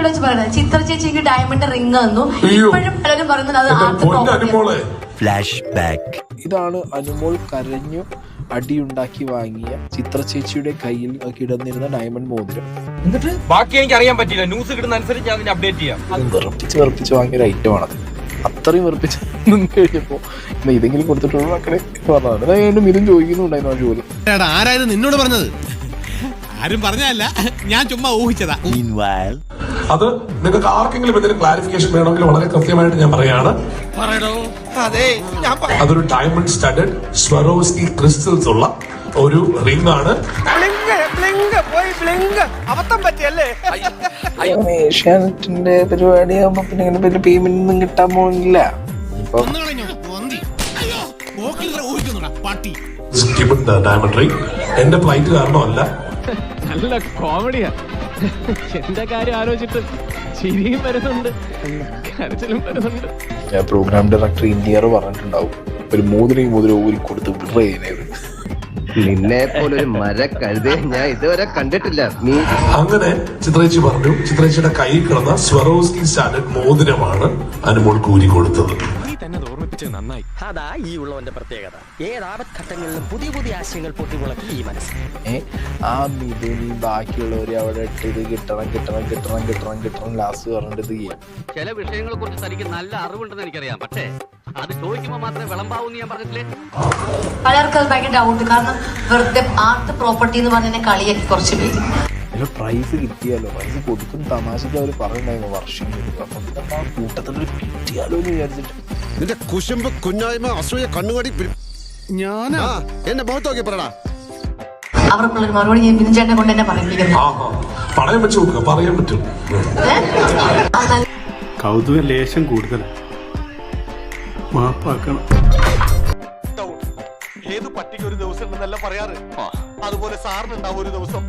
ഇവിടെ വെച്ച് പറയുന്നത് ചിത്ര ചേച്ചിക്ക് ഡയമണ്ട് റിംഗ് തന്നു. ഇപ്പോഴും പലരും പറയുന്നത് അത് ഫ്ലാഷ് ബാക്ക്. ഇതാണ് അനുമോൾ കരഞ്ഞു അടിയുണ്ടാക്കി വാങ്ങിയ ചിത്ര ചേച്ചിയുടെ കയ്യിൽ കിടന്നിരുന്ന ഡയമണ്ട് മോതിരം. എന്നിട്ട് ബാക്കി എനിക്ക് അറിയാൻ പറ്റില്ല. ന്യൂസ് കിട്ടുന്ന അനുസരിച്ച് ഞാൻ അതിനെ അപ്ഡേറ്റ് ചെയ്യാം. വെറുപ്പിച്ച് വാങ്ങിയ ഒരു ഐറ്റം ആണത്. അത്രയും വെറുപ്പിച്ച് കഴിഞ്ഞപ്പോ ഇതെങ്കിലും കൊടുത്തിട്ടുള്ളൂ മക്കളെ പറഞ്ഞതാണ്. വീണ്ടും ഇതും ചോദിക്കുന്നുണ്ടായിരുന്നു ആ ജോലി. ആരായത് നിന്നോട് പറഞ്ഞത്? ആരും പറഞ്ഞല്ല, ഞാൻ ചുമ്മാ ഊഹിച്ചതാ. അത് നിങ്ങൾക്ക് ആർക്കെങ്കിലും എന്തെങ്കിലും ക്ലാരിഫിക്കേഷൻ വേണമെങ്കിൽ വളരെ കൃത്യമായിട്ട് ഞാൻ പറയാണ്. അതൊരു ഡയമണ്ട് സ്റ്റഡഡ് സ്വരോസ്കി ക്രിസ്റ്റൽസ് ഉള്ള ഒരു റിംഗ് ആണ്. ഏഷ്യാനെറ്റിന്റെ പരിപാടിയാകുമ്പോ പിന്നെ ഇങ്ങനെ വലിയ പേയ്മെന്റ് ഒന്നും കിട്ടാൻ പോകുന്നില്ല. ഡയമണ്ട് റിംഗ് എന്റെ ഫ്ലൈറ്റ് കാരണമല്ല. നല്ല കോമഡിയാ. എന്റെ കാര്യം ആലോചിച്ചിട്ട് ചിരിയും വരുന്നുണ്ട്, കരച്ചിലും വരുന്നുണ്ട്. ഞാൻ പ്രോഗ്രാം ഡയറക്ടർ ഇന്ത്യർ പറഞ്ഞിട്ടുണ്ടാവും ഒരു മോതിരം ഊരി കൊടുത്ത് വിടുന്നത്. നിന്നെ പോലൊരു മരക്കഴുതേ ഞാൻ ഇതുവരെ കണ്ടിട്ടില്ല. നീ അങ്ങനെ ചിത്രേച്ചി പറഞ്ഞു, ചിത്രേച്ചിയുടെ കയ്യിൽ കിടന്ന സ്വരോസ്കി സ്റ്റാൻഡേർഡ് മോതിരമാണ് അനുമോൾ കൂരി കൊടുത്തത്. നന്നായി. അതാ ഈ ഉള്ളവന്റെ പ്രത്യേകത. ഏതാപത്ഘട്ടങ്ങളിലും പുതിയ പുതിയ ആശയങ്ങൾ പൊട്ടിമുളക്കി ഈ മനസ്സ്. ആ മിഥുനി ബാക്കിയുള്ളവരെ അവിടെ ഇട്ട് ഇത് കിട്ടണം ലാസ്റ്റ് പറഞ്ഞിട്ട് ഇത് ചെയ്യാം. ചില വിഷയങ്ങളെ കുറിച്ച് തനിക്ക് നല്ല അറിവുണ്ടെന്ന് എനിക്കറിയാം. പക്ഷേ അത് ചോദിക്കുമ്പോ മാത്രമേ വിളമ്പാവൂന്ന് ഞാൻ പറഞ്ഞിട്ടില്ലേ. പലർക്കും ഭയങ്കര ഡൗട്ട്. കാരണം വെറുതെ ആർട്ട് പ്രോപ്പർട്ടി എന്ന് പറഞ്ഞ കളിയാക്കി കുറച്ച് പേര്. പ്രൈസ് കിട്ടിയാലോ, പ്രൈസ് കൊടുക്കും തമാശക്ക് അവർ പറയുണ്ടായിരുന്നു വർഷം അപ്പൊ ആ കൂട്ടത്തിൽ കിട്ടിയാലോ എന്ന് വിചാരിച്ചിട്ട്. നിന്റെ കുശുമ്പ് കുഞ്ഞായ്മ അസൂയ കണ്ണുകടി ഞാനാ എന്നെ മുഖത്ത് നോക്കി പറടാ. അവർക്കുള്ളൊരു മറുപടി ഞാൻ ബിനു ചേട്ടനെ കൊണ്ട് എന്നെ പറയിപ്പിക്കുന്നു. പറയാൻ വെച്ചു കൊടുക്കുക, പറയാൻ പറ്റും. കൗതുക ലേശം കൂടുതൽ മാപ്പാക്കണം. ഏത് പട്ടിക്ക് ഒരു ദിവസം ഉണ്ടെന്നല്ല പറയാറ്. അതുപോലെ സാറിനുണ്ടാവും ഒരു ദിവസം.